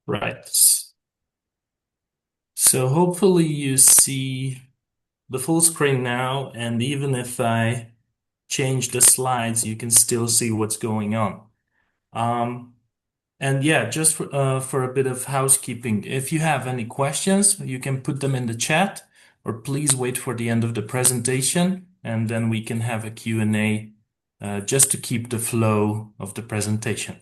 Right. So hopefully you see the full screen now, and even if I change the slides, you can still see what's going on. Um, and yeah, just for a bit of housekeeping, if you have any questions, you can put them in the chat, or please wait for the end of the presentation, and then we can have a Q&A just to keep the flow of the presentation.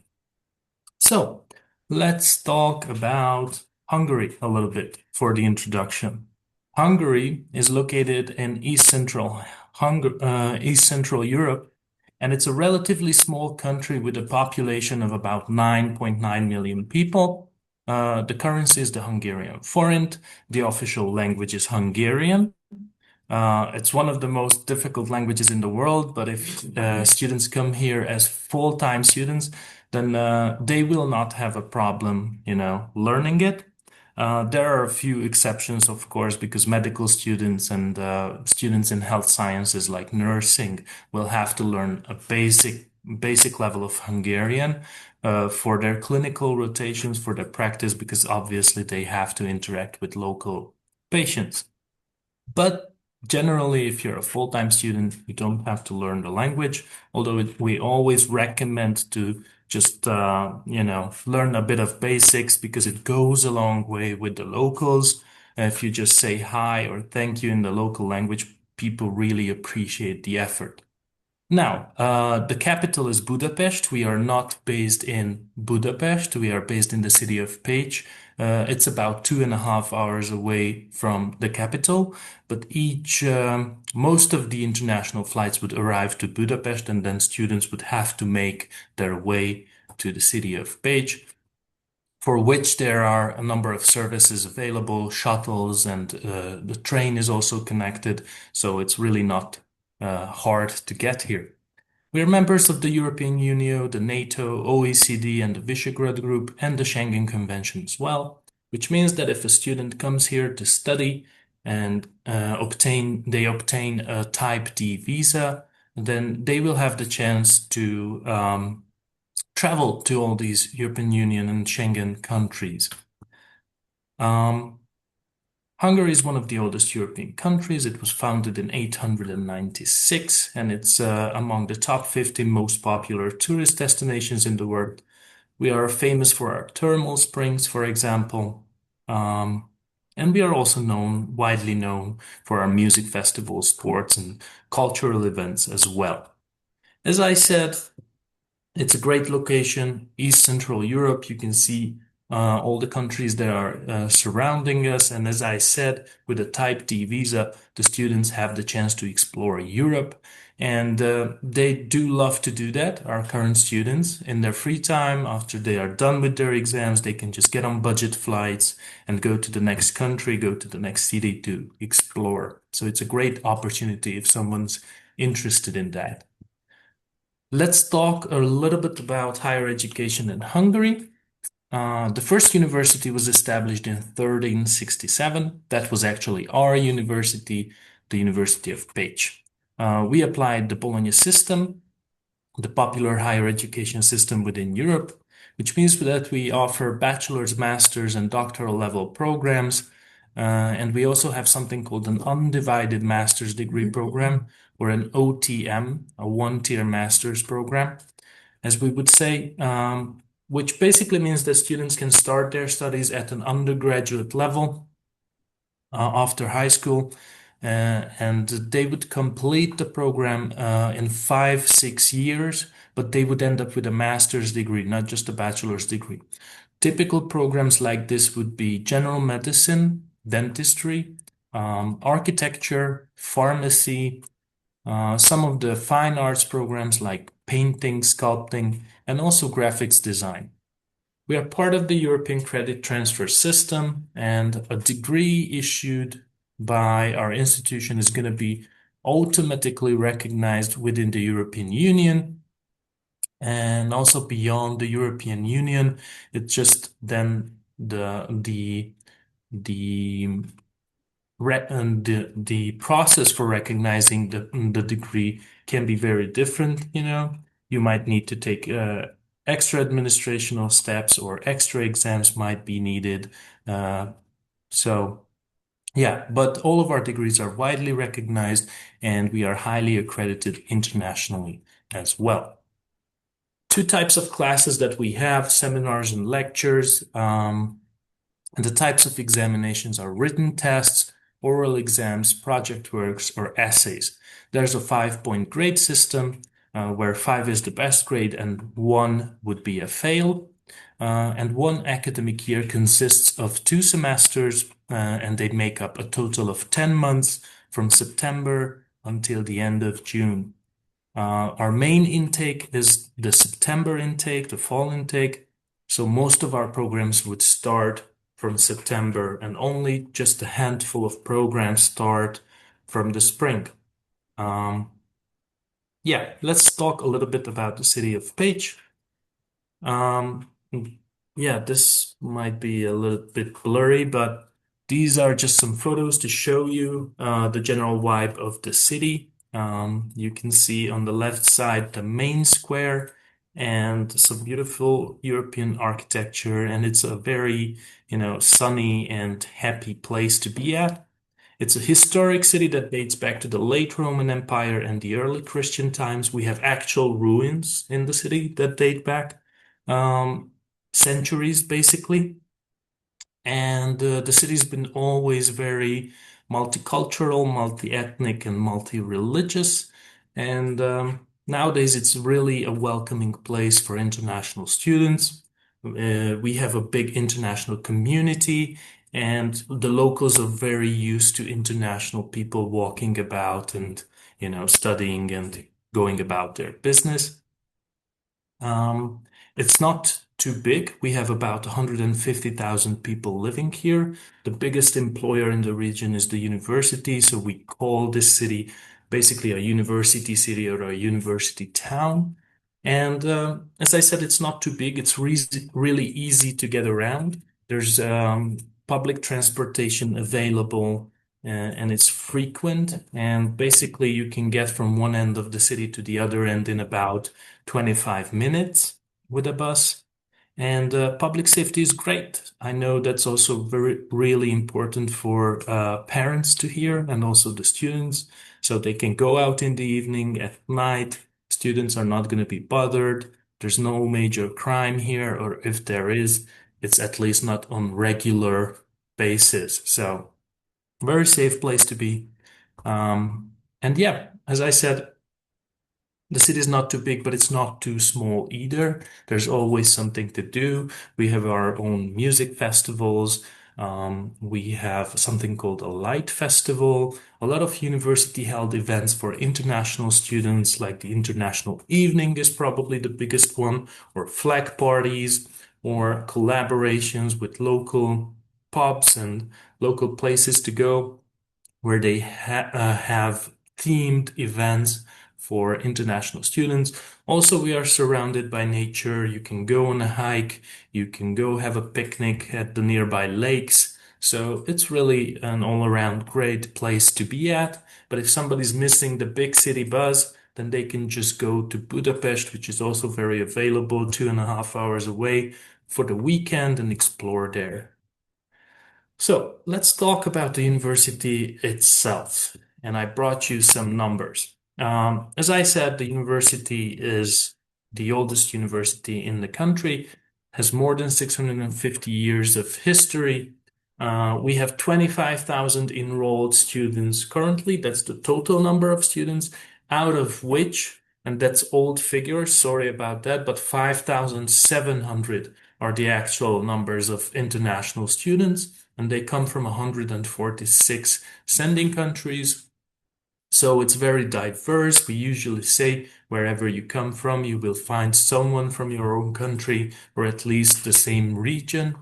So let's talk about Hungary a little bit for the introduction. Hungary is located in East Central Europe, and it's a relatively small country with a population of about 9.9 million people. The currency is the Hungarian forint. The official language is Hungarian. It's one of the most difficult languages in the world, but if students come here as full-time students, then they will not have a problem, learning it. There are a few exceptions, of course, because medical students and students in health sciences like nursing will have to learn a basic level of Hungarian for their clinical rotations, for their practice, because obviously they have to interact with local patients. But generally, if you're a full-time student, you don't have to learn the language, although we always recommend to just, learn a bit of basics because it goes a long way with the locals. If you just say hi or thank you in the local language, people really appreciate the effort. Now, the capital is Budapest. We are not based in Budapest. We are based in the city of Pécs. It's about 2.5 hours away from the capital, but most of the international flights would arrive to Budapest, and then students would have to make their way to the city of Pécs, for which there are a number of services available, shuttles, and the train is also connected, so it's really not hard to get here. We are members of the European Union, the NATO, OECD, and the Visegrad Group, and the Schengen Convention as well, which means that if a student comes here to study and they obtain a Type D visa, then they will have the chance to travel to all these European Union and Schengen countries. Um, Hungary is one of the oldest European countries. It was founded in 896, and it's among the top 50 most popular tourist destinations in the world. We are famous for our thermal springs, for example, um, and we are also widely known for our music festivals, sports, and cultural events as well. As I said, it's a great location, East Central Europe. You can see all the countries that are surrounding us. And as I said, with a Type D visa, the students have the chance to explore Europe. And they do love to do that, our current students. In their free time, after they are done with their exams, they can just get on budget flights and go to the next country, go to the next city to explore. So it's a great opportunity if someone's interested in that. Let's talk a little bit about higher education in Hungary. The first university was established in 1367. That was actually our university, the University of Pécs. We applied the Bologna system, the popular higher education system within Europe, which means that we offer bachelor's, master's, and doctoral level programs. And we also have something called an undivided master's degree program, or an OTM, a one-tier master's program, as we would say, which basically means that students can start their studies at an undergraduate level after high school, and they would complete the program in 5, 6 years, but they would end up with a master's degree, not just a bachelor's degree. Typical programs like this would be general medicine, dentistry, architecture, pharmacy, some of the fine arts programs like painting, sculpting, and also graphics design. We are part of the European credit transfer system, and a degree issued by our institution is going to be automatically recognized within the European Union and also beyond the European Union. It's just then the and the process for recognizing the degree can be very different. You might need to take extra administrational steps or extra exams might be needed. Uh, so yeah, but all of our degrees are widely recognized and we are highly accredited internationally as well. Two types of classes that we have, seminars and lectures. And the types of examinations are written tests, oral exams, project works, or essays. There's a 5-point grade system where 5 is the best grade and 1 would be a fail. And one academic year consists of 2 semesters, and they make up a total of 10 months from September until the end of June. Our main intake is the September intake, the fall intake. So most of our programs would start from September, and only just a handful of programs start from the spring. Yeah, let's talk a little bit about the city of Pécs. Um, yeah, this might be a little bit blurry, but these are just some photos to show you the general vibe of the city. You can see on the left side the main square and some beautiful European architecture, and it's a very, sunny and happy place to be at. It's a historic city that dates back to the late Roman Empire and the early Christian times. We have actual ruins in the city that date back um, centuries, basically. And the city's been always very multicultural, multi-ethnic, and multi-religious. And nowadays, it's really a welcoming place for international students. We have a big international community, and the locals are very used to international people walking about and, studying and going about their business. Um, it's not too big. We have about 150,000 people living here. The biggest employer in the region is the university, so we call this city basically a university city or a university town. And as I said, it's not too big. It's really easy to get around. There's public transportation available, and it's frequent. And basically, you can get from one end of the city to the other end in about 25 minutes with a bus. And public safety is great. I know that's also really important for parents to hear and also the students. So they can go out in the evening, at night. Students are not going to be bothered. There's no major crime here, or if there is, it's at least not on regular basis. So very safe place to be. And yeah, as I said, the city is not too big, but it's not too small either. There's always something to do. We have our own music festivals. We have something called a light festival. A lot of university held events for international students, like the International Evening is probably the biggest one, or flag parties, or collaborations with local pubs and local places to go where they have themed events for international students. Also, we are surrounded by nature. You can go on a hike, you can go have a picnic at the nearby lakes. So it's really an all-around great place to be at. But if somebody's missing the big city buzz, then they can just go to Budapest, which is also very available, 2.5 hours away for the weekend and explore there. So let's talk about the university itself. And I brought you some numbers. As I said, the university is the oldest university in the country, has more than 650 years of history. We have 25,000 enrolled students currently. That's the total number of students, out of which, and that's old figures, sorry about that, but 5,700 are the actual numbers of international students, and they come from 146 sending countries. So it's very diverse. We usually say wherever you come from, you will find someone from your own country or at least the same region.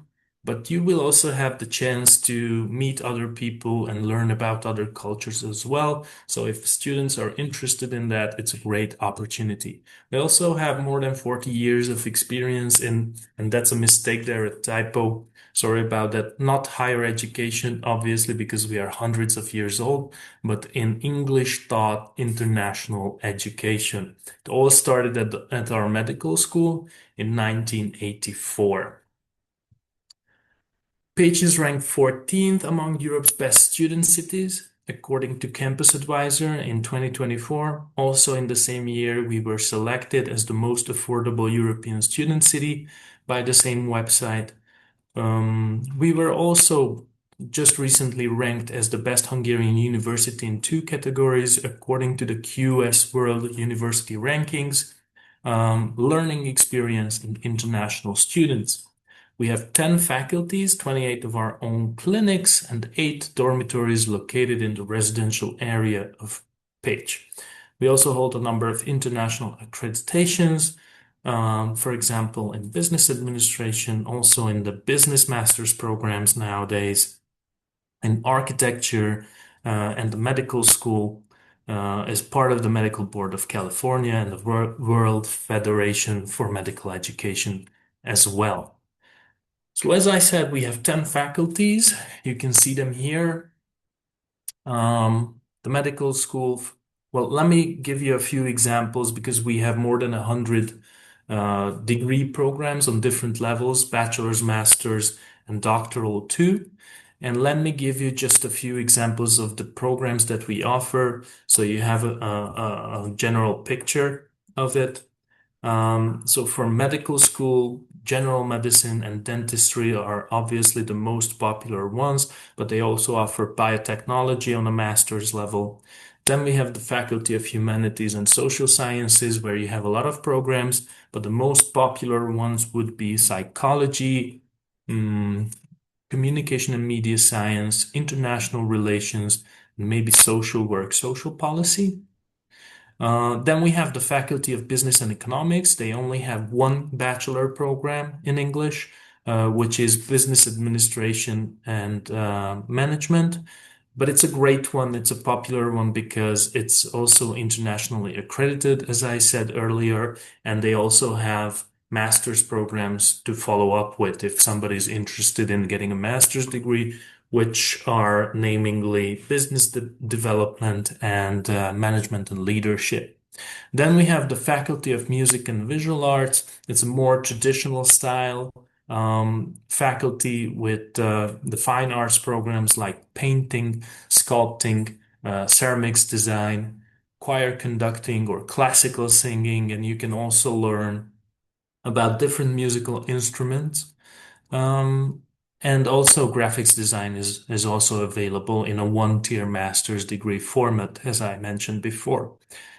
but you will also have the chance to meet other people and learn about other cultures as well. So if students are interested in that, it's a great opportunity. We also have more than 40 years of experience in, and that's a mistake there, a typo. Sorry about that. Not higher education, obviously, because we are hundreds of years old, but in English taught international education. It all started at our medical school in 1984. Pécs is ranked 14th among Europe's best student cities, according to Campus Advisor in 2024. Also, in the same year, we were selected as the most affordable European student city by the same website. We were also just recently ranked as the best Hungarian university in two categories, according to the QS World University Rankings, learning experience and international students. We have 10 faculties, 28 of our own clinics, and 8 dormitories located in the residential area of Pécs. We also hold a number of international accreditations, for example, in business administration, also in the business master's programs nowadays, in architecture, and the medical school, as part of the Medical Board of California and the World Federation for Medical Education as well. So as I said, we have 10 faculties. You can see them here. The medical school, well, let me give you a few examples because we have more than 100 degree programs on different levels, bachelor's, master's, and doctoral too. And let me give you just a few examples of the programs that we offer so you have a general picture of it. So for medical school, general medicine and dentistry are obviously the most popular ones, but they also offer biotechnology on a master's level. Then we have the Faculty of Humanities and Social Sciences, where you have a lot of programs, but the most popular ones would be psychology, communication and media science, international relations, and maybe social work, social policy. Then we have the Faculty of Business and Economics. They only have one bachelor program in English, which is Business Administration and Management. But it's a great one. It's a popular one because it's also internationally accredited, as I said earlier, and they also have master's programs to follow up with if somebody's interested in getting a master's degree, which are namely business development and management and leadership. Then we have the Faculty of Music and Visual Arts. It's a more traditional style faculty with the fine arts programs like painting, sculpting, ceramics design, choir conducting, or classical singing. And you can also learn about different musical instruments. Um, and also graphics design is also available in a one-tier master's degree format, as I mentioned before.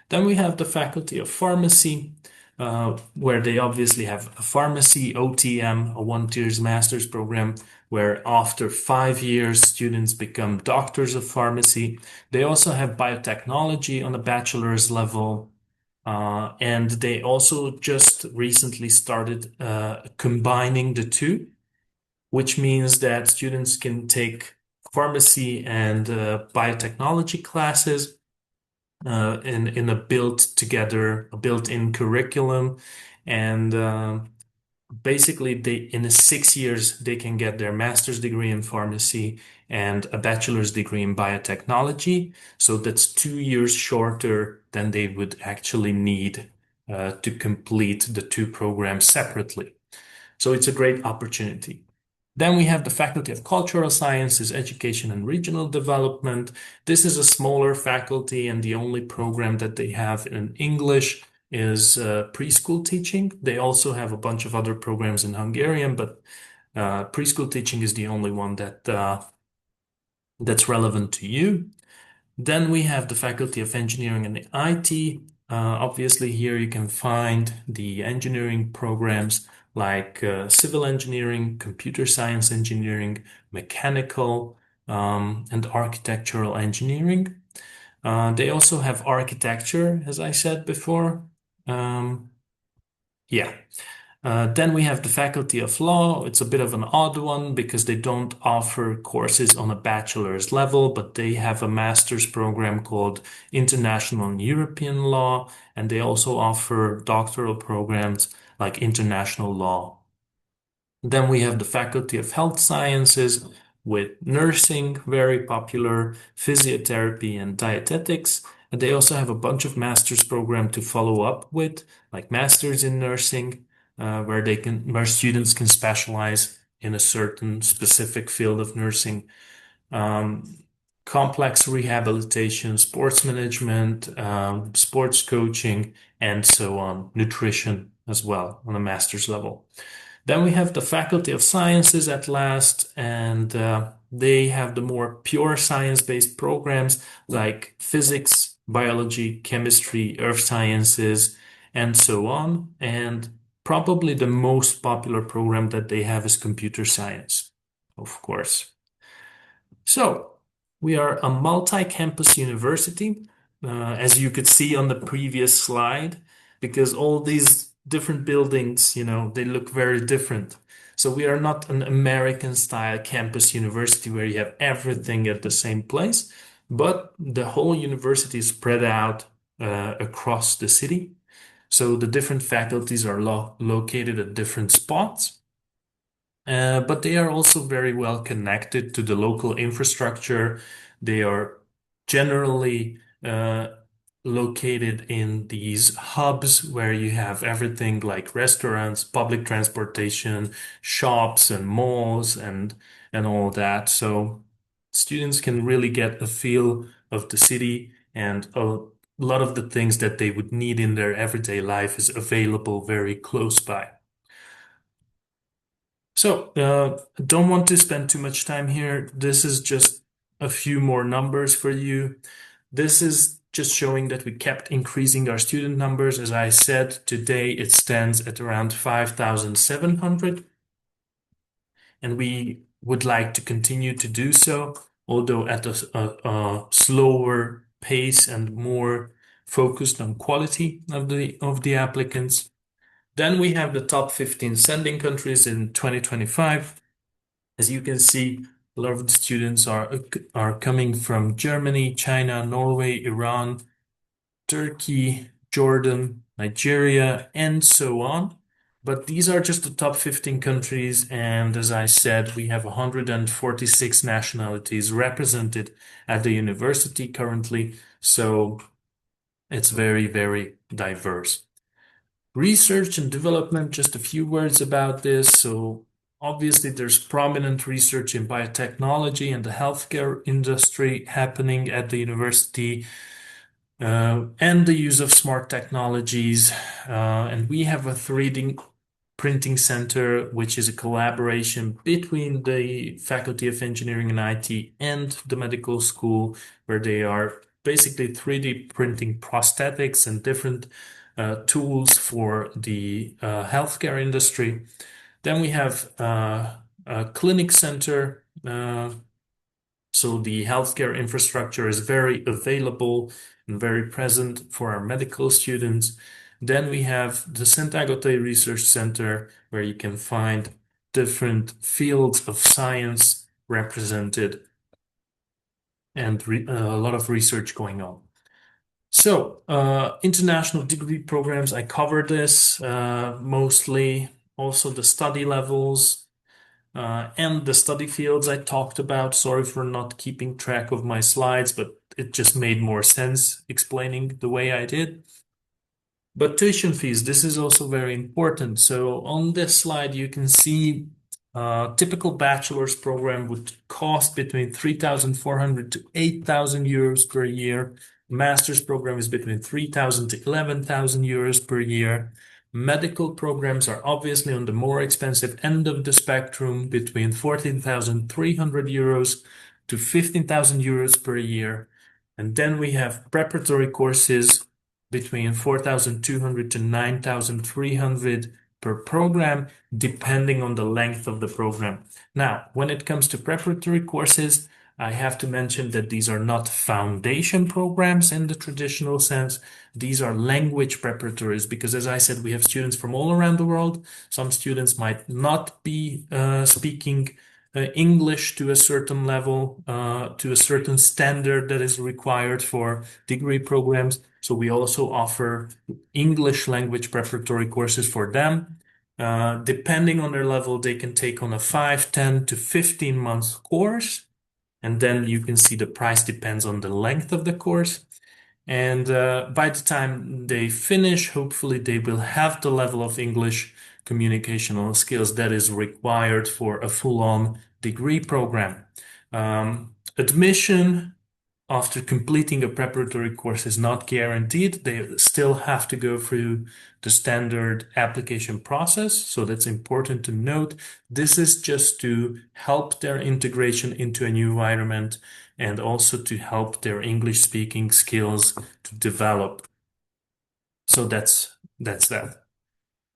Then we have the Faculty of Pharmacy, where they obviously have a pharmacy, OTM, a one-tier's master's program, where after 5 years, students become doctors of pharmacy. They also have biotechnology on a bachelor's level. And they also just recently started combining the two, which means that students can take pharmacy and biotechnology classes in a a built-in curriculum, and basically they in 6 years they can get their master's degree in pharmacy and a bachelor's degree in biotechnology. So that's 2 years shorter than they would actually need to complete the two programs separately. So it's a great opportunity. Then we have the Faculty of Cultural Sciences, Education and Regional Development. This is a smaller faculty, and the only program that they have in English is preschool teaching. They also have a bunch of other programs in Hungarian, but preschool teaching is the only one that's relevant to you. Then we have the Faculty of Engineering and IT. Obviously, here you can find the engineering programs like civil engineering, computer science engineering, mechanical, and architectural engineering. They also have architecture, as I said before. Yeah. Then we have the Faculty of Law. It's a bit of an odd one because they don't offer courses on a bachelor's level, but they have a master's program called International and European Law, and they also offer doctoral programs like International Law. Then we have the Faculty of Health Sciences with nursing, very popular, physiotherapy and dietetics. And they also have a bunch of master's program to follow up with, like masters in nursing, where students can specialize in a certain specific field of nursing. Um, Complex rehabilitation, sports management, sports coaching, and so on, nutrition as well on a master's level. Then we have the Faculty of Sciences at last, and they have the more pure science-based programs like physics, biology, chemistry, earth sciences, and so on. And probably the most popular program that they have is computer science, of course. So, we are a multi-campus university, as you could see on the previous slide, because all these different buildings, they look very different. So we are not an American-style campus university where you have everything at the same place, but the whole university is spread out across the city. So the different faculties are located at different spots. But they are also very well connected to the local infrastructure. They are generally located in these hubs where you have everything like restaurants, public transportation, shops and malls and all that. So students can really get a feel of the city, and a lot of the things that they would need in their everyday life is available very close by. So, don't want to spend too much time here. This is just a few more numbers for you. This is just showing that we kept increasing our student numbers. As I said, today it stands at around 5,700, and we would like to continue to do so, although at a slower pace and more focused on quality of the applicants. Then we have the top 15 sending countries in 2025. As you can see, a lot of the students are coming from Germany, China, Norway, Iran, Turkey, Jordan, Nigeria, and so on. But these are just the top 15 countries, and as I said, we have 146 nationalities represented at the university currently, so it's very, very diverse. Research and development, just a few words about this. So obviously there's prominent research in biotechnology and the healthcare industry happening at the university, and the use of smart technologies. And we have a 3D printing center, which is a collaboration between the Faculty of Engineering and IT and the medical school, where they are basically 3D printing prosthetics and different tools for the healthcare industry. Then we have a clinic center. So the healthcare infrastructure is very available and very present for our medical students. Then we have the Saint-Agathe Research Center, where you can find different fields of science represented and a lot of research going on. So, international degree programs, I covered this mostly. Also, the study levels and the study fields I talked about. Sorry for not keeping track of my slides, but it just made more sense explaining the way I did. But tuition fees, this is also very important. So, on this slide, you can see a typical bachelor's program would cost between 3,400 to 8,000 euros per year. Master's program is between 3,000 to 11,000 euros per year. Medical programs are obviously on the more expensive end of the spectrum, between 14,300 euros to 15,000 euros per year. And then we have preparatory courses between 4,200 to 9,300 per program, depending on the length of the program. Now, when it comes to preparatory courses, I have to mention that these are not foundation programs in the traditional sense. These are language preparatories because, as I said, we have students from all around the world. Some students might not be speaking English to a certain level, to a certain standard that is required for degree programs. So we also offer English language preparatory courses for them. Depending on their level, they can take on a 5, 10 to 15 months course. And then you can see the price depends on the length of the course. And by the time they finish, hopefully they will have the level of English communicational skills that is required for a full-on degree program. Admission after completing a preparatory course is not guaranteed. They still have to go through the standard application process. So that's important to note. This is just to help their integration into a new environment and also to help their English speaking skills to develop. So that's that.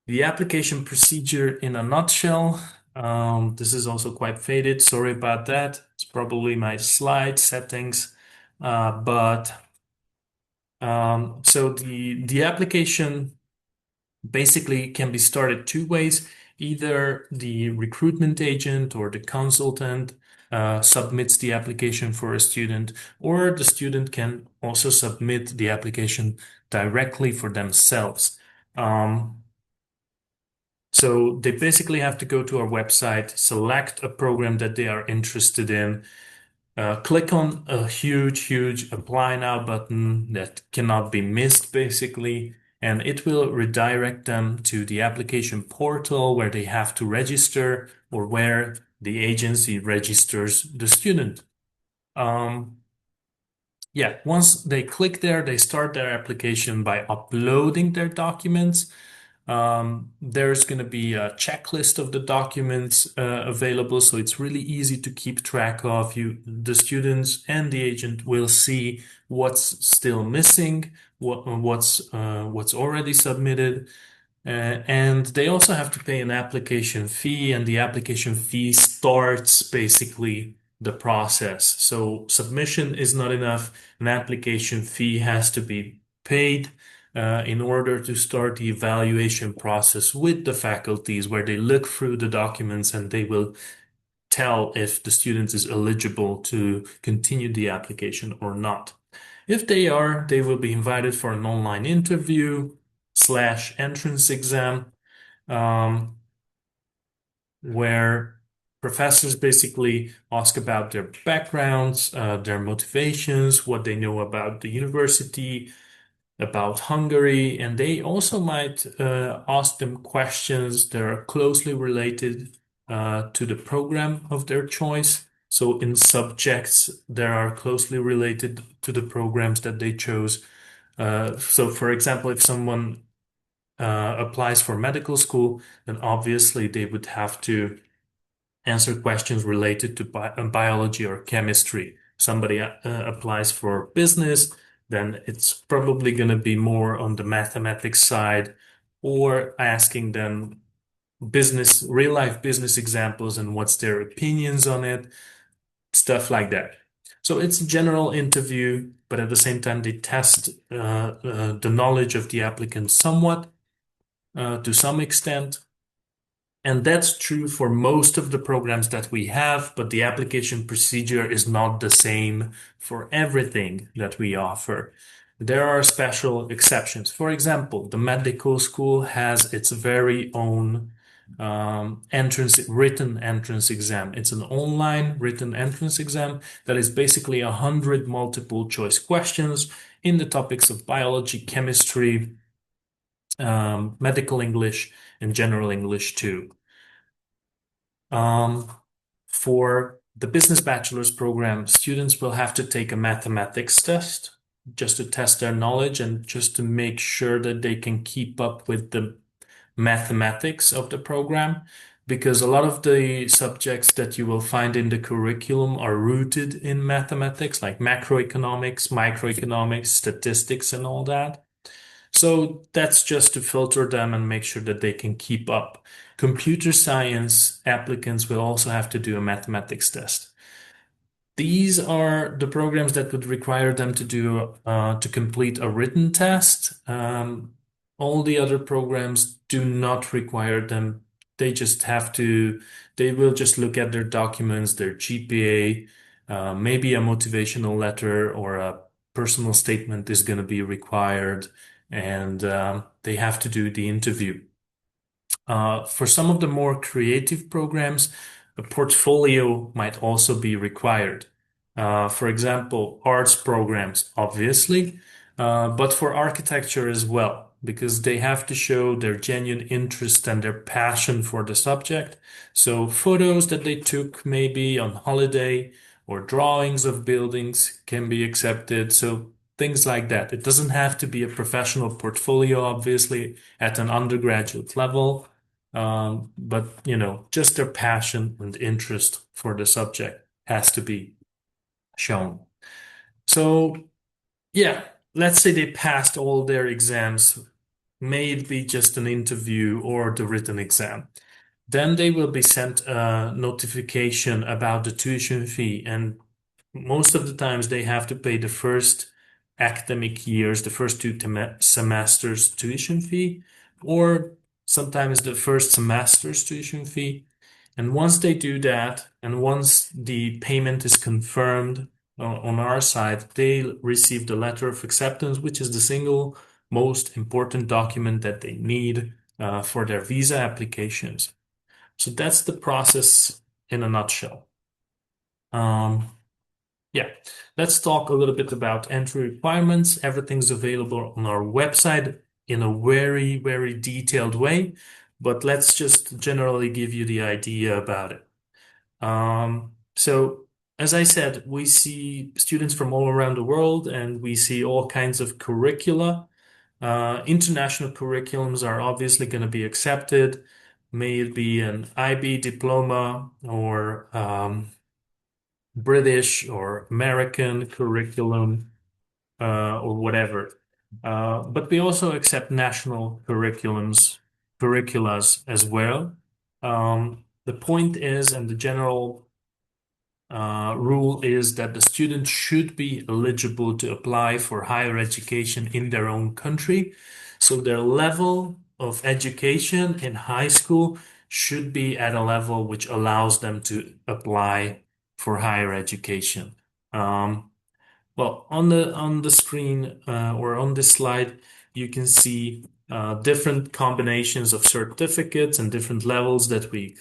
The application procedure in a nutshell. This is also quite faded. Sorry about that. It's probably my slide settings. But so the application basically can be started two ways. Either the recruitment agent or the consultant submits the application for a student, or the student can also submit the application directly for themselves. So they basically have to go to our website, select a program that they are interested in, click on a huge apply now button that cannot be missed, basically, and it will redirect them to the application portal where they have to register or where the agency registers the student. Yeah, once they click there, they start their application by uploading their documents. There's going to be a checklist of the documents available, so it's really easy to keep track of. The students and the agent will see what's still missing, what's already submitted, and they also have to pay an application fee, and the application fee starts basically the process. So submission is not enough. An application fee has to be paid in order to start the evaluation process with the faculties, where they look through the documents and they will tell if the student is eligible to continue the application or not. If they are, they will be invited for an online interview slash entrance exam, where professors basically ask about their backgrounds, their motivations, what they know about the university, about Hungary, and they also might ask them questions that are closely related to the program of their choice. So in subjects that are closely related to the programs that they chose. So for example, if someone applies for medical school, then obviously they would have to answer questions related to biology or chemistry. Somebody applies for business, then it's probably going to be more on the mathematics side, or asking them real life business examples and what's their opinions on it, stuff like that. So it's a general interview, but at the same time, they test the knowledge of the applicant somewhat, to some extent. And that's true for most of the programs that we have, but the application procedure is not the same for everything that we offer. There are special exceptions. For example, the medical school has its very own written entrance exam. It's an online written entrance exam that is basically 100 multiple choice questions in the topics of biology, chemistry, medical English, and general English too. For the business bachelor's program, students will have to take a mathematics test just to test their knowledge and just to make sure that they can keep up with the mathematics of the program, because a lot of the subjects that you will find in the curriculum are rooted in mathematics, like macroeconomics, microeconomics, statistics, and all that. So that's just to filter them and make sure that they can keep up. Computer science applicants will also have to do a mathematics test. These are the programs that would require them to do to complete a written test. All the other programs do not require them. They just have to, they will just look at their documents, their GPA, maybe a motivational letter or a personal statement is going to be required, and they have to do the interview. For some of the more creative programs, a portfolio might also be required. For example, arts programs, obviously, but for architecture as well, because they have to show their genuine interest and their passion for the subject. So photos that they took maybe on holiday or drawings of buildings can be accepted. So things like that. It doesn't have to be a professional portfolio, obviously, at an undergraduate level. But just their passion and interest for the subject has to be shown. So yeah, let's say they passed all their exams, may it be just an interview or the written exam. Then they will be sent a notification about the tuition fee, and most of the times they have to pay the first academic years, the first two semesters tuition fee, or sometimes the first semester's tuition fee. And once they do that, and once the payment is confirmed on our side, they receive the letter of acceptance, which is the single most important document that they need for their visa applications. So that's the process in a nutshell. Um, yeah, let's talk a little bit about entry requirements. Everything's available on our website in a very, very detailed way, but let's just generally give you the idea about it. So, as I said, we see students from all around the world and we see all kinds of curricula. International curriculums are obviously going to be accepted. May it be an IB diploma or British or American curriculum or whatever. But we also accept national curriculas as well. The point is, and the general rule is that the student should be eligible to apply for higher education in their own country. So their level of education in high school should be at a level which allows them to apply for higher education. Well, on the screen or on this slide, you can see different combinations of certificates and different levels that we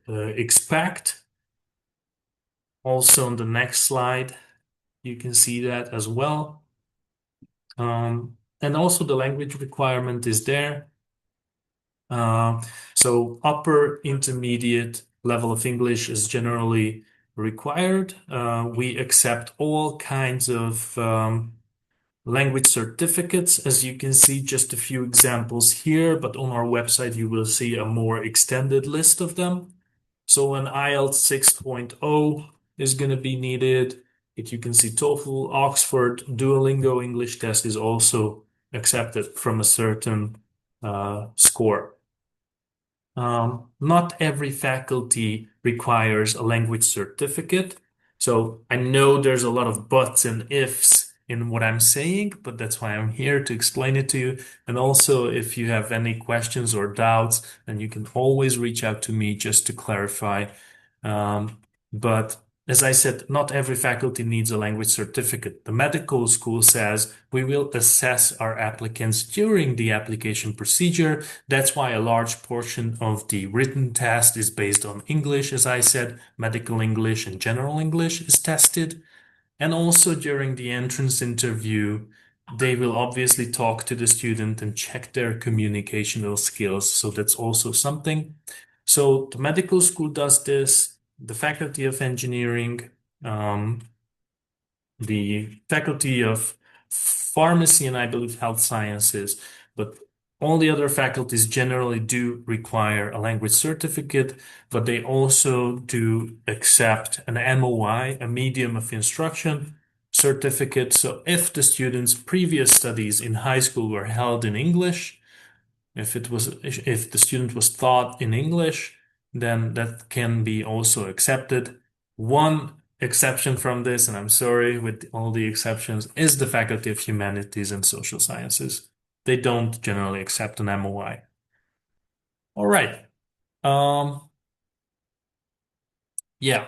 expect. Also on the next slide, you can see that as well. And also the language requirement is there. So upper intermediate level of English is generally required. We accept all kinds of language certificates. As you can see, just a few examples here, but on our website, you will see a more extended list of them. So an IELTS 6.0 is going to be needed. If you can see TOEFL, Oxford, Duolingo English test is also accepted from a certain score. Not every faculty requires a language certificate. So I know there's a lot of buts and ifs in what I'm saying, but that's why I'm here to explain it to you. And also, if you have any questions or doubts, then you can always reach out to me just to clarify. But as I said, not every faculty needs a language certificate. The medical school says we will assess our applicants during the application procedure. That's why a large portion of the written test is based on English. As I said, medical English and general English is tested. And also during the entrance interview, they will obviously talk to the student and check their communicational skills. So that's also something. So the medical school does this, the faculty of engineering, the faculty of pharmacy, and I believe health sciences, but all the other faculties generally do require a language certificate, but they also do accept an MOI, a medium of instruction certificate. So if the student's previous studies in high school were held in English, if the student was taught in English, then that can be also accepted. One exception from this, and I'm sorry with all the exceptions, is the Faculty of Humanities and Social Sciences. They don't generally accept an MOI. All right. Um, yeah,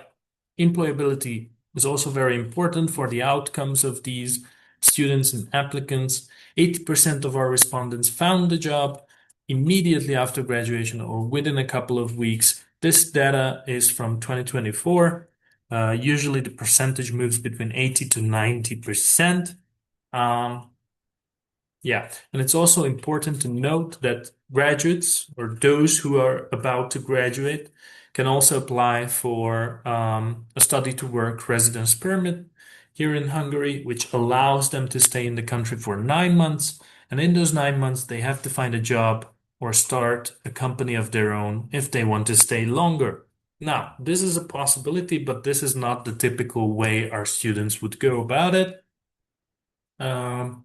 employability is also very important for the outcomes of these students and applicants. 80% of our respondents found a job immediately after graduation or within a couple of weeks. This data is from 2024. Usually the percentage moves between 80 to 90%. Um, yeah, and it's also important to note that graduates or those who are about to graduate can also apply for a study to work residence permit here in Hungary, which allows them to stay in the country for 9 months. And in those 9 months, they have to find a job or start a company of their own if they want to stay longer. Now, this is a possibility, but this is not the typical way our students would go about it. Um,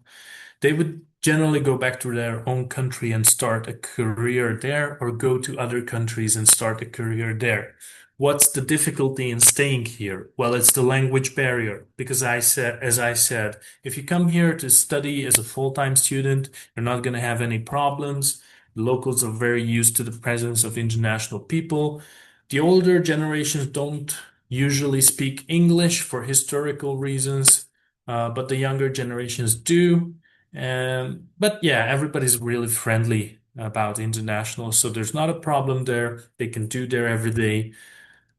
they would generally go back to their own country and start a career there, or go to other countries and start a career there. What's the difficulty in staying here? Well, it's the language barrier. Because as I said, if you come here to study as a full-time student, you're not going to have any problems. The locals are very used to the presence of international people. The older generations don't usually speak English for historical reasons, but the younger generations do. But yeah, everybody's really friendly about international, so there's not a problem there. They can do their everyday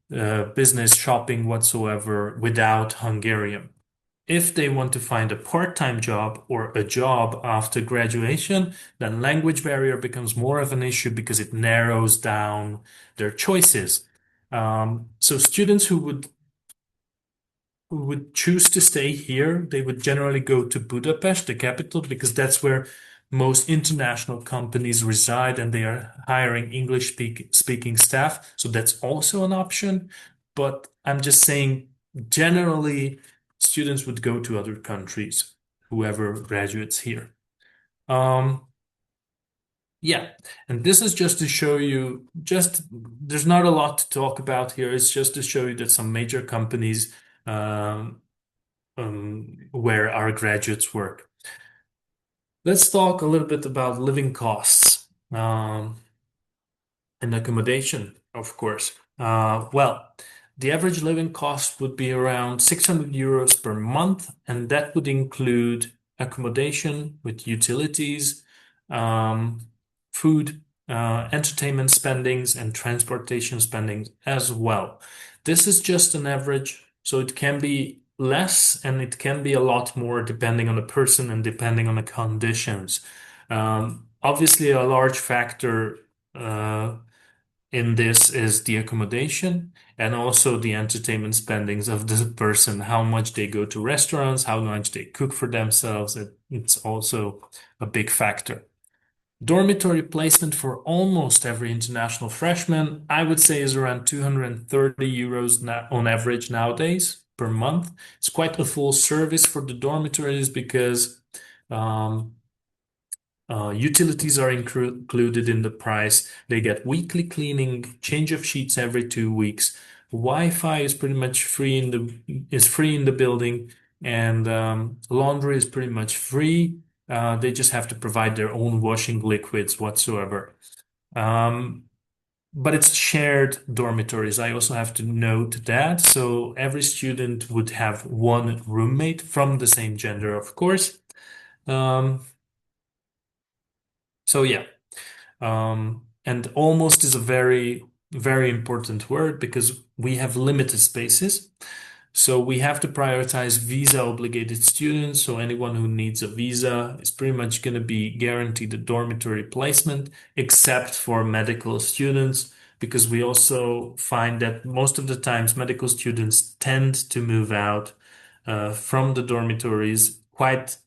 business shopping whatsoever without Hungarian. If they want to find a part-time job or a job after graduation, then language barrier becomes more of an issue because it narrows down their choices. So students who would choose to stay here, they would generally go to Budapest, the capital, because that's where most international companies reside and they are hiring speaking staff. So that's also an option. But I'm just saying, generally, students would go to other countries, whoever graduates here. Um, yeah, and this is just to show you, there's not a lot to talk about here. It's just to show you that some major companies um, where our graduates work. Let's talk a little bit about living costs and accommodation, of course. Well, the average living cost would be around 600 euros per month, and that would include accommodation with utilities, um, food, entertainment spendings, and transportation spendings as well. This is just an average, so it can be less and it can be a lot more depending on the person and depending on the conditions. Obviously, a large factor uh, in this is the accommodation and also the entertainment spendings of the person, how much they go to restaurants, how much they cook for themselves. It's also a big factor. Dormitory placement for almost every international freshman, I would say, is around 230 euros on average nowadays per month. It's quite a full service for the dormitories because um, utilities are included in the price. They get weekly cleaning, change of sheets every 2 weeks. Wi-Fi is pretty much free in the building, and laundry is pretty much free. They just have to provide their own washing liquids whatsoever. Um, but it's shared dormitories. I also have to note that. So every student would have one roommate from the same gender, of course. Um, so yeah. And almost is a very, very important word because we have limited spaces. So we have to prioritize visa obligated students. So anyone who needs a visa is pretty much going to be guaranteed a dormitory placement, except for medical students, because we also find that most of the times medical students tend to move out from the dormitories quite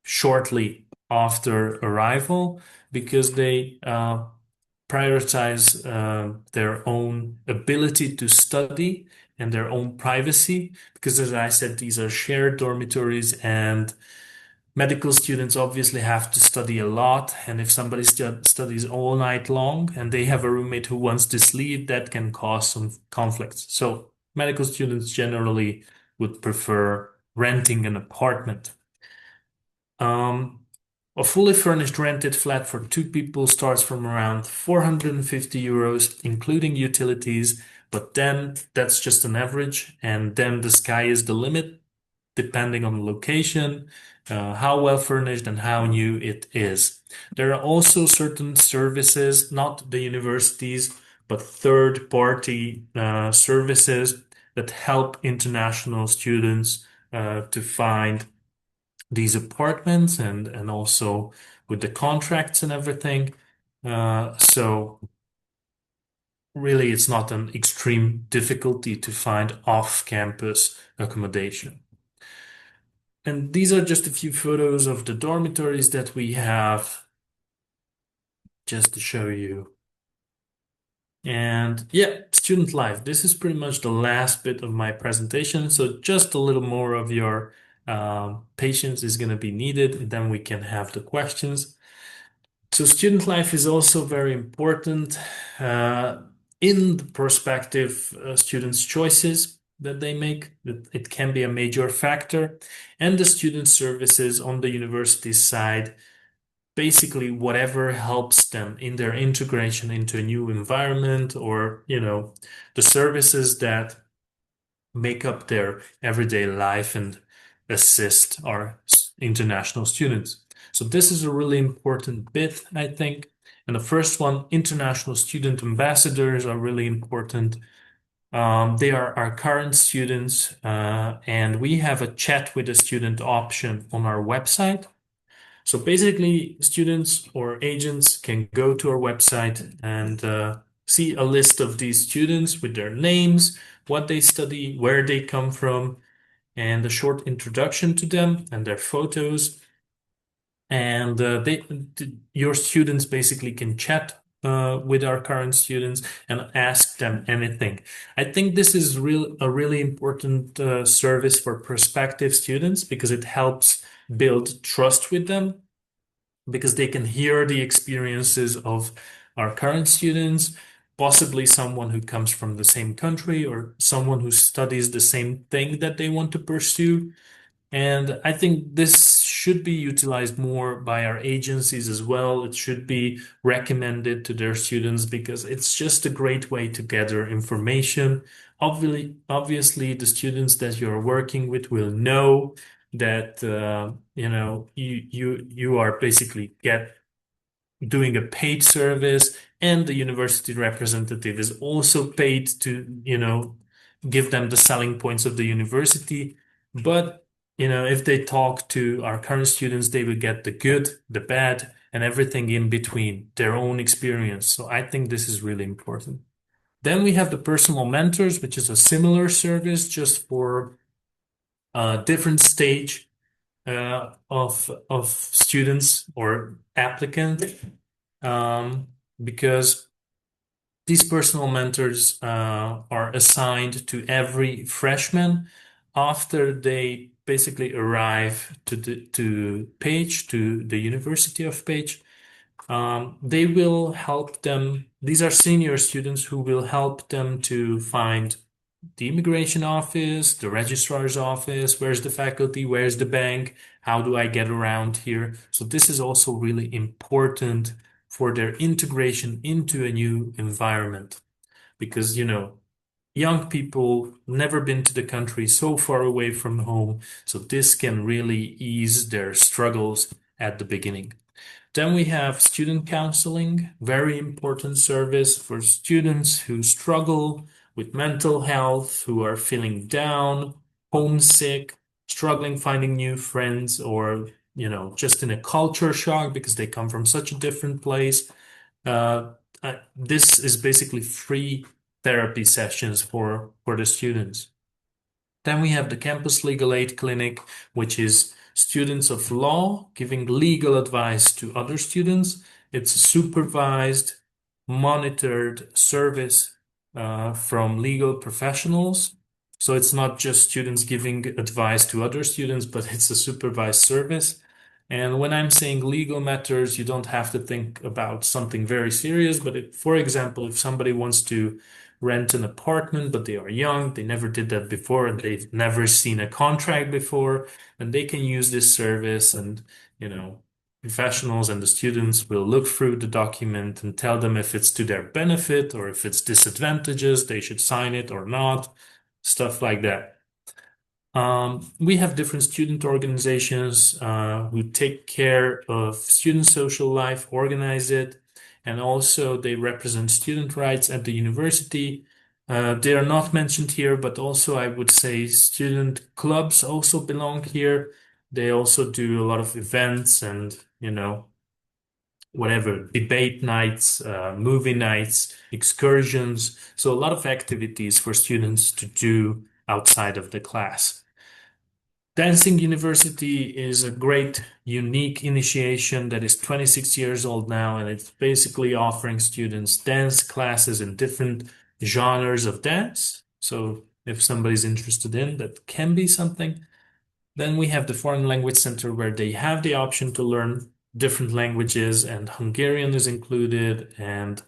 shortly after arrival because they prioritize their own ability to study and their own privacy. Because, as I said, these are shared dormitories, and medical students obviously have to study a lot. And if somebody studies all night long and they have a roommate who wants to sleep, that can cause some conflicts. So medical students generally would prefer renting an apartment. Um, a fully furnished rented flat for two people starts from around 450 euros, including utilities, but then that's just an average, and then the sky is the limit, depending on the location, how well furnished, and how new it is. There are also certain services, not the universities, but third-party services that help international students to find these apartments and also with the contracts and everything. So really, it's not an extreme difficulty to find off-campus accommodation. And these are just a few photos of the dormitories that we have, just to show you. And yeah, student life. This is pretty much the last bit of my presentation. So just a little more of your patience is going to be needed, and then we can have the questions. So student life is also very important in the prospective students' choices that they make. It can be a major factor. And the student services on the university side, basically whatever helps them in their integration into a new environment, or, the services that make up their everyday life and assist our international students. So this is a really important bit, I think. And the first one, international student ambassadors are really important. They are our current students, and we have a chat with a student option on our website. So basically, students or agents can go to our website and see a list of these students with their names, what they study, where they come from, and a short introduction to them and their photos. And your students basically can chat with our current students and ask them anything. I think this is a really important service for prospective students because it helps build trust with them, because they can hear the experiences of our current students, possibly someone who comes from the same country or someone who studies the same thing that they want to pursue. And I think this should be utilized more by our agencies as well. It should be recommended to their students because it's just a great way to gather information. Obviously, the students that you're working with will know that you are basically doing a paid service, and the university representative is also paid to give them the selling points of the university. But if they talk to our current students, they will get the good, the bad, and everything in between, their own experience. So I think this is really important. Then we have the personal mentors, which is a similar service just for a different stage of students or applicants, because these personal mentors are assigned to every freshman after they basically arrive to Pécs, to the University of Pécs. They will help them. These are senior students who will help them to find the immigration office, the registrar's office, where's the faculty, where's the bank, how do I get around here? So this is also really important for their integration into a new environment, because, young people never been to the country, so far away from home. So this can really ease their struggles at the beginning. Then we have student counseling, very important service for students who struggle with mental health, who are feeling down, homesick, struggling finding new friends, or, just in a culture shock because they come from such a different place. This is basically free therapy sessions for the students. Then we have the Campus Legal Aid Clinic, which is students of law giving legal advice to other students. It's a supervised, monitored service from legal professionals. So it's not just students giving advice to other students, but it's a supervised service. And when I'm saying legal matters, you don't have to think about something very serious. But for example, if somebody wants to rent an apartment, but they are young, they never did that before, and they've never seen a contract before, and they can use this service and, you know, professionals and the students will look through the document and tell them if it's to their benefit or if it's disadvantages, they should sign it or not, stuff like that. We have different student organizations who take care of student social life, organize it, and also they represent student rights at the university. They are not mentioned here, but also I would say student clubs also belong here. They also do a lot of events and, you know, whatever, debate nights, movie nights, excursions. So a lot of activities for students to do outside of the class. Dancing University is a great, unique initiation that is 26 years old now, and it's basically offering students dance classes in different genres of dance. So if somebody's interested in that can be something. Then we have the Foreign Language Center where they have the option to learn different languages, and Hungarian is included. And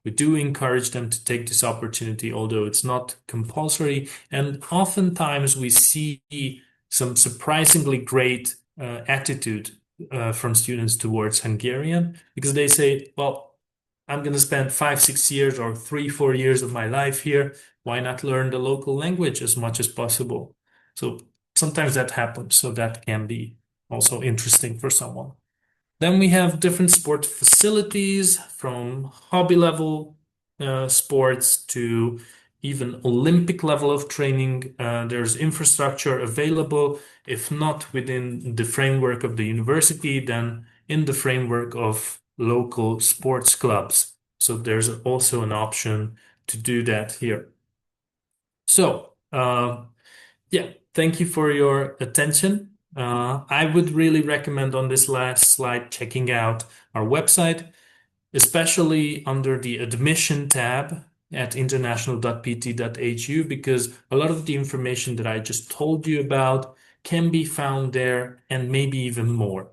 we do encourage them to take this opportunity, although it's not compulsory. And oftentimes we see some surprisingly great attitude from students towards Hungarian because they say, well, I'm going to spend 5, 6 years or 3, 4 years of my life here. Why not learn the local language as much as possible? So sometimes that happens. So that can be also interesting for someone. Then we have different sport facilities from hobby level sports to even Olympic level of training. There's infrastructure available, if not within the framework of the university, then in the framework of local sports clubs. So there's also an option to do that here. So, yeah, thank you for your attention. I would really recommend on this last slide checking out our website, especially under the admission tab at international.pt.hu, because a lot of the information that I just told you about can be found there and maybe even more.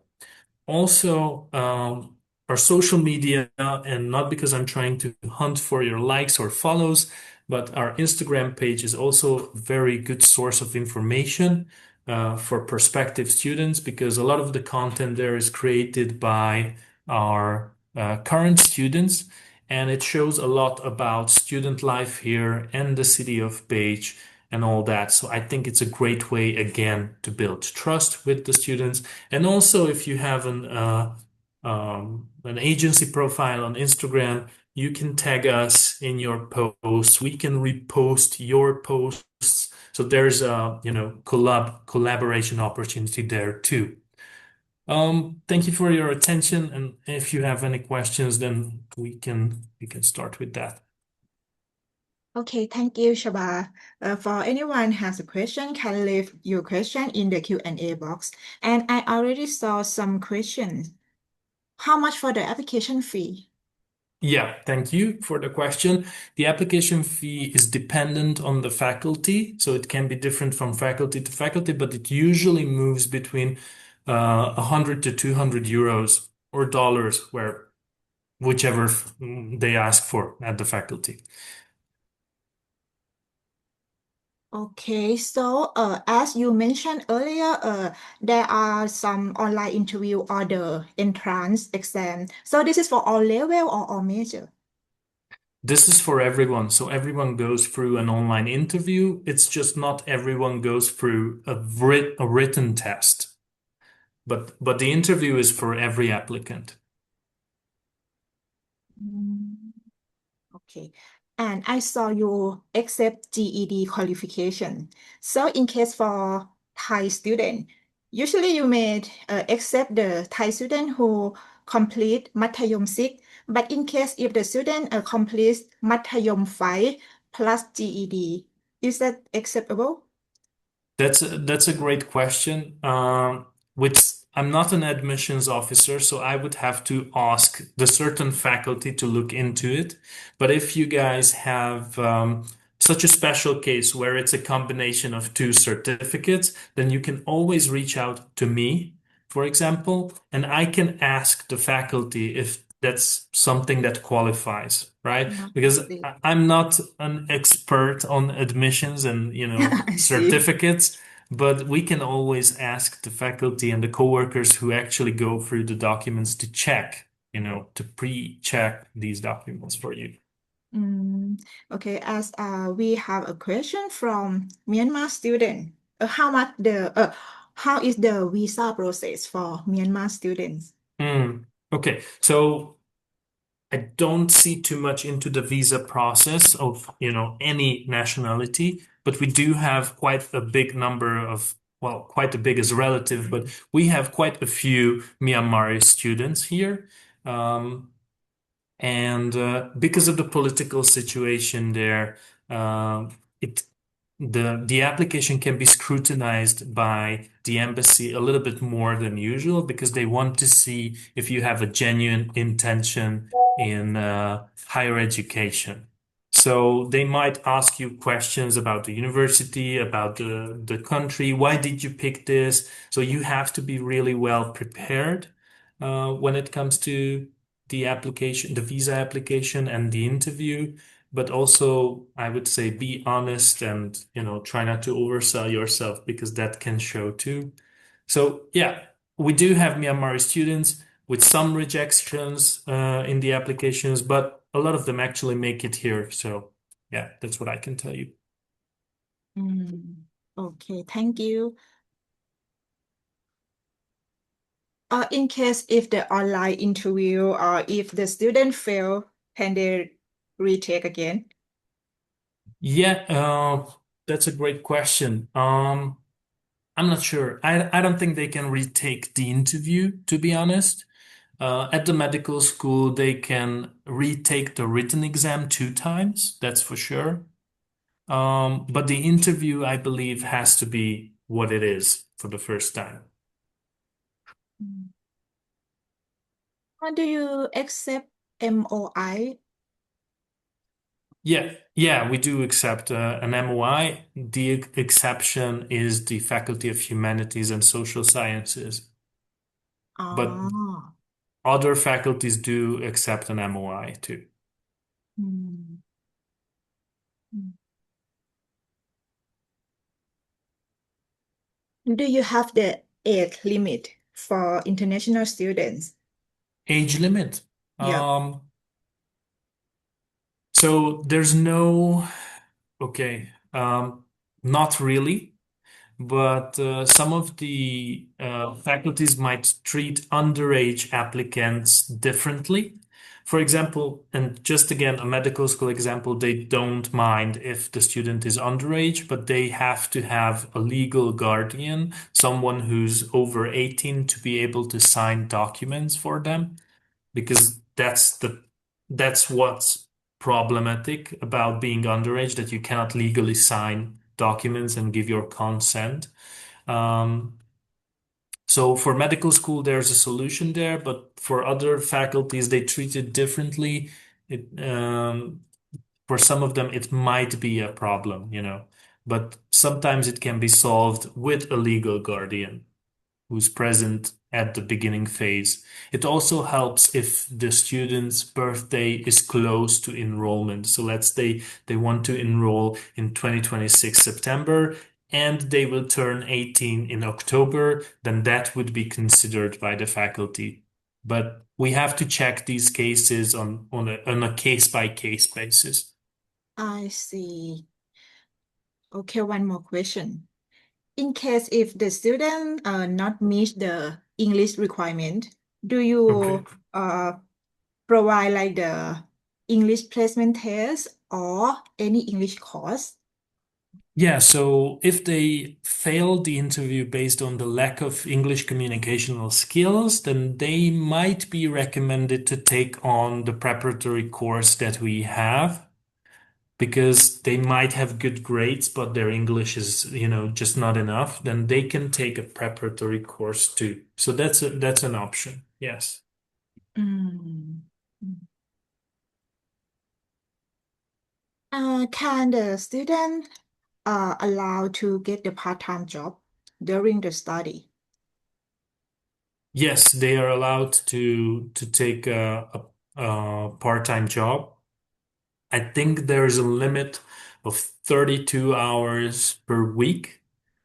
Also, our social media, and not because I'm trying to hunt for your likes or follows, but our Instagram page is also a very good source of information for prospective students because a lot of the content there is created by our current students, and it shows a lot about student life here and the city of Pécs and all that. So I think it's a great way, again, to build trust with the students. And also, if you have an agency profile on Instagram, you can tag us in your posts. We can repost your posts. So there's a, you know, collaboration opportunity there too. Thank you for your attention, and if you have any questions, then we can start with that. Okay, thank you, Shaba. For anyone has a question, can leave your question in the Q&A box. And I already saw some questions. How much for the application fee? Yeah, thank you for the question. The application fee is dependent on the faculty, so it can be different from faculty to faculty, but it usually moves between 100 to 200 euros or dollars, where whichever they ask for at the faculty. Okay, so as you mentioned earlier, there are some online interview or the entrance exam. So this is for all level or all major? This is for everyone. So everyone goes through an online interview. It's just not everyone goes through a written test. But the interview is for every applicant. Mm, okay. And I saw you accept GED qualification. So in case for Thai student, usually you may accept the Thai student who complete Mathayom 6, but in case if the student completes Mathayom 5 plus GED, is that acceptable? That's a great question. Which I'm not an admissions officer, so I would have to ask the certain faculty to look into it. But if you guys have such a special case where it's a combination of two certificates, then you can always reach out to me, for example, and I can ask the faculty if that's something that qualifies, right? I Because see. I'm not an expert on admissions and, I see. certificates, but we can always ask the faculty and the coworkers who actually go through the documents to check, to pre-check these documents for you. Mm, okay, as we have a question from Myanmar student. How is the visa process for Myanmar students? Okay, so I don't see too much into the visa process of, any nationality, but we do have quite a big number of, well, quite a big is relative, but we have quite a few Myanmari students here. Um, and because of the political situation there, it the application can be scrutinized by the embassy a little bit more than usual because they want to see if you have a genuine intention in higher education. So they might ask you questions about the university, about the country. Why did you pick this? So you have to be really well prepared when it comes to the application, the visa application and the interview. But also, I would say be honest and, try not to oversell yourself because that can show too. So yeah, we do have Myanmari students with some rejections in the applications, but a lot of them actually make it here. So yeah, that's what I can tell you. Mm, okay, thank you. In case if the online interview or if the student fail, can they retake again? Yeah, that's a great question. I'm not sure. I don't think they can retake the interview, to be honest. At the medical school, they can retake the written exam 2 times, that's for sure. But the interview, I believe, has to be what it is for the first time. Mm. How do you accept MOI? Yeah, we do accept an MOI. The exception is the Faculty of Humanities and Social Sciences, but Ah, other faculties do accept an MOI too. mm, mm. Do you have the age limit for international students? Age limit. Yeah. Um, so there's no, okay, not really. But some of the faculties might treat underage applicants differently. For example, and just again, a medical school example, they don't mind if the student is underage, but they have to have a legal guardian, someone who's over 18 to be able to sign documents for them, because that's what's problematic about being underage, that you cannot legally sign documents and give your consent. Um, so for medical school, there's a solution there, but for other faculties, they treat it differently. For some of them, it might be a problem. But sometimes it can be solved with a legal guardian who's present at the beginning phase. It also helps if the student's birthday is close to enrollment. So let's say they want to enroll in 2026 September and they will turn 18 in October, then that would be considered by the faculty. But we have to check these cases on a case by case basis. I see. Okay, one more question. In case if the student not meet the English requirement, do Okay. you provide like the English placement test or any English course? Yeah, so if they fail the interview based on the lack of English communicational skills, then they might be recommended to take on the preparatory course that we have because they might have good grades, but their English is, just not enough. Then they can take a preparatory course too. So that's an option. Yes. Mm. Can the student allowed to get the part-time job during the study? Yes, they are allowed to take part-time job. I think there's a limit of 32 hours per week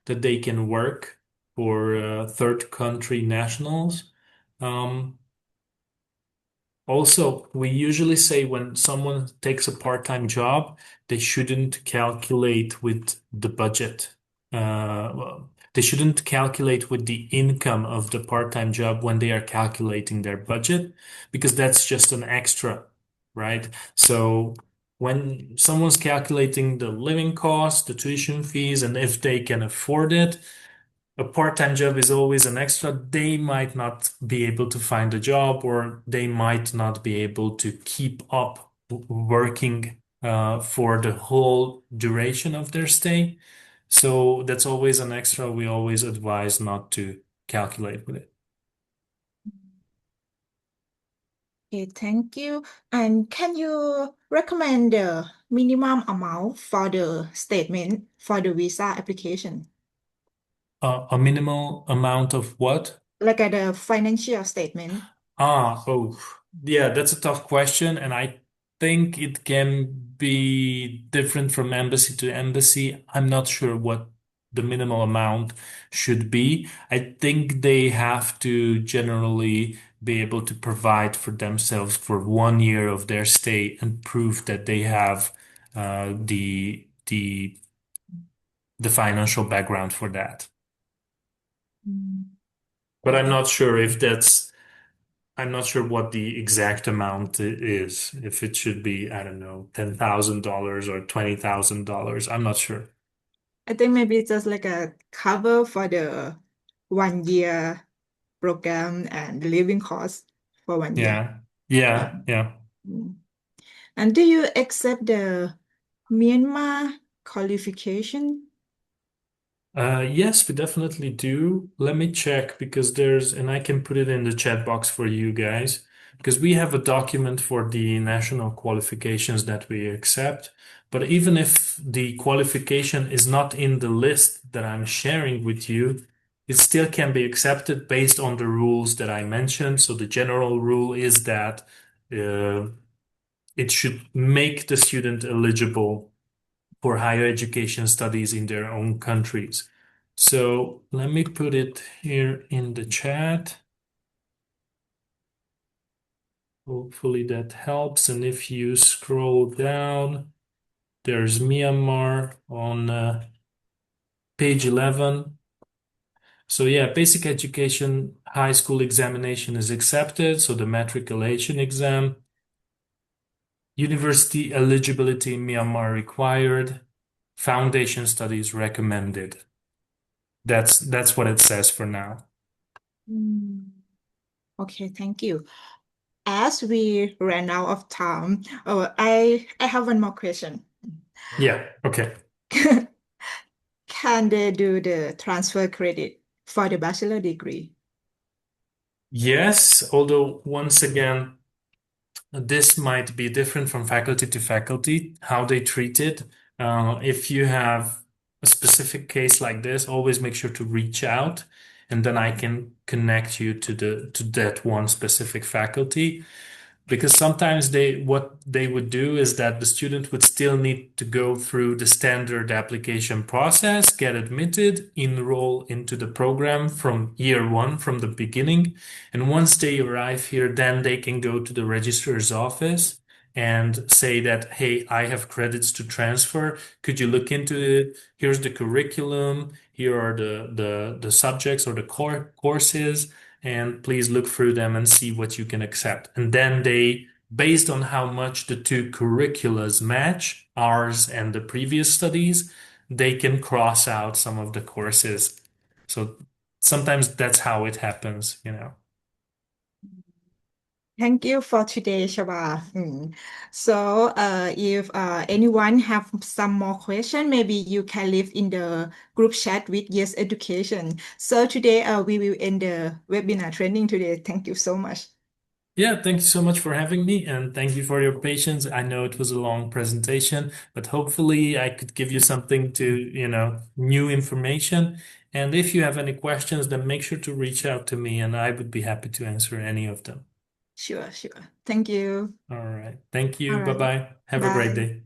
that they can work for third country nationals. Um, Also, we usually say when someone takes a part-time job, they shouldn't calculate with the budget. They shouldn't calculate with the income of the part-time job when they are calculating their budget, because that's just an extra, right? So when someone's calculating the living costs, the tuition fees, and if they can afford it, a part-time job is always an extra. They might not be able to find a job, or they might not be able to keep up working for the whole duration of their stay. So that's always an extra. We always advise not to calculate with it. Okay, thank you. And can you recommend the minimum amount for the statement for the visa application? A minimal amount of what? Like at the financial statement? Oh, yeah, that's a tough question, and I think it can be different from embassy to embassy. I'm not sure what the minimal amount should be. I think they have to generally be able to provide for themselves for 1 year of their stay and prove that they have the financial background for that. Mm. But I'm Okay. not sure if that's I'm not sure what the exact amount is. If it should be, I don't know, $10,000 or $20,000. I'm not sure. I think maybe it's just like a cover for the 1 year program and the living cost for 1 year. Yeah. Yeah. Um, Yeah. mm. And do you accept the Myanmar qualification? Yes, we definitely do. Let me check because and I can put it in the chat box for you guys, because we have a document for the national qualifications that we accept. But even if the qualification is not in the list that I'm sharing with you, it still can be accepted based on the rules that I mentioned. So the general rule is that uh, it should make the student eligible for higher education studies in their own countries. So let me put it here in the chat. Hopefully that helps. And if you scroll down, there's Myanmar on page 11. So yeah, basic education, high school examination is accepted. So the matriculation exam, university eligibility in Myanmar required, foundation studies recommended. That's what it says for now. Mm. Okay, thank you. As we ran out of time, I have one more question. Yeah, okay. Can they do the transfer credit for the bachelor degree? Yes, although once again, this might be different from faculty to faculty, how they treat it. If you have a specific case like this, always make sure to reach out, and then I can connect you to that one specific faculty. Because sometimes what they would do is that the student would still need to go through the standard application process, get admitted, enroll into the program from year one, from the beginning. And once they arrive here, then they can go to the registrar's office and say that, hey, I have credits to transfer. Could you look into it? Here's the curriculum. Here are the subjects or the courses, and please look through them and see what you can accept. And then based on how much the two curriculas match, ours and the previous studies, they can cross out some of the courses. So sometimes that's how it happens. Thank you for today, Shaba. So, if anyone have some more question, maybe you can leave in the group chat with Yes Education. So today, we will end the webinar training today. Thank you so much. Yeah, thank you so much for having me, and thank you for your patience. I know it was a long presentation, but hopefully I could give you something new information. And if you have any questions, then make sure to reach out to me, and I would be happy to answer any of them. Sure, sure. Thank you. All right. Thank All you. right. Bye-bye. Have a great Bye. day.